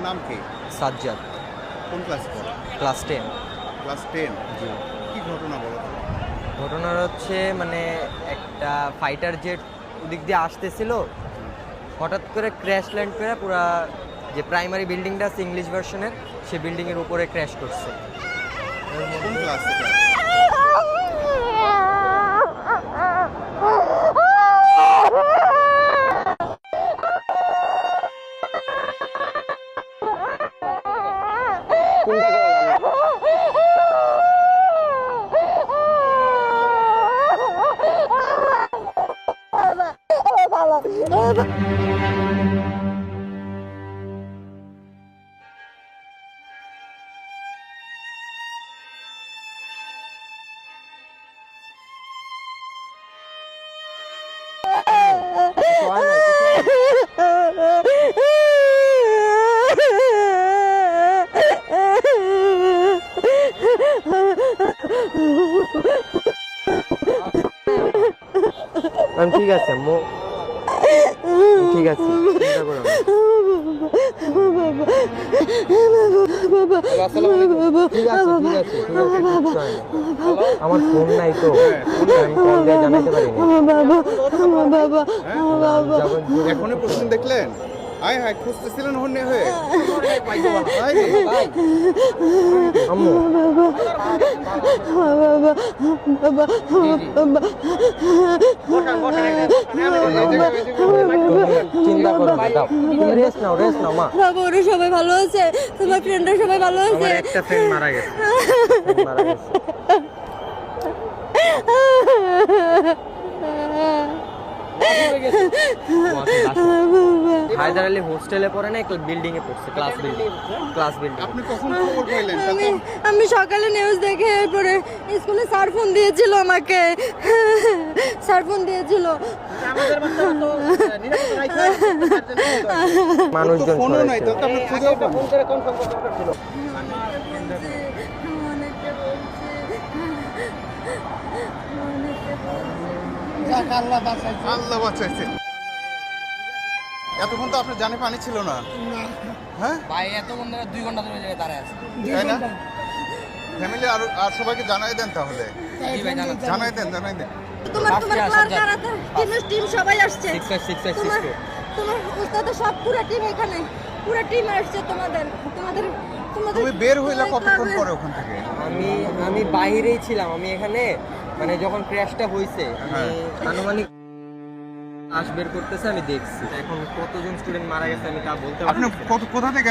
নাম কি? সাজ্জাদ। কোন ক্লাসে পড়ো? ক্লাস 10। ক্লাস 10। জি। কি ঘটনা বলো তো? ঘটনার হচ্ছে মানে একটা ফাইটার জেট ওদিক দিয়ে আসতেছিল, হঠাৎ করে ক্র্যাশ ল্যান্ড করে পুরা যে প্রাইমারি বিল্ডিংটা আছে ইংলিশ ভার্সনের, সে বিল্ডিংয়ের উপরে ক্র্যাশ করছে। কোন ক্লাস এটা? ঠিক আছে আম্মু, ঠিক আছে, চিন্তা করো না। ঠিক আছে, ঠিক আছে, ঠিক আছে, কিচ্ছু হয় না। আমার ফোন নাই তো, আমি কল দিয়ে জানাইতে পারিনি। এখনই প্রশ্ন দেখলেন? আয় হায়, খুঁজতেছিলেন হন্যে হয়ে। আম্মু চিন্তা করো না, দাও রেস্ট নাও, রেস্ট নাও মা। বাবা ওরা সবাই ভালো আছে? তোমার ফ্রেন্ডরা সবাই ভালো আছে? আমার একটা ফ্রেন্ড মারা গেছে, মারা গেছে। হায়দার আলী হোস্টেলে পড়ে না, বিল্ডিং এ পড়ছে, ক্লাস বিল্ডিং, ক্লাস বিল্ডিং। আপনি কখন খবর পাইলেন? আমি সকালে নিউজ দেখে এরপরে স্কুলে স্যার ফোন দিয়েছিল আমাকে, স্যার ফোন দিয়েছিল। মানুষজন ফোনও নাই তো, আপনি খুঁজেও পান। আল্লাহ বাঁচাইছে। এতক্ষণ তো আপনার জানে পানি ছিল না। হ্যাঁ ভাই, এতক্ষণ ধরে 2 ঘন্টা ধরে জায়গায় দাঁড়ায় আছে। তাই না? ফ্যামিলি আর সবাইকে জানাই দেন তাহলে। জানাই দেন। তোমার টিম সবাই আসছে। 6 তোমার উস্তাদের সব পুরো টিম এখানে, পুরো টিম আসছে তোমাদের। তুমি বের হইলা কতক্ষণ পরে ওখান থেকে? আমি বাইরেই ছিলাম, আমি এখানে মানে যখন ক্র্যাশটা হয়েছে আমি আনুমানিক বের করতেছে, আমি দেখছি। এখন কতজন স্টুডেন্ট মারা গেছে আমি তা বলতে পারছি না। আপনি কোথা থেকে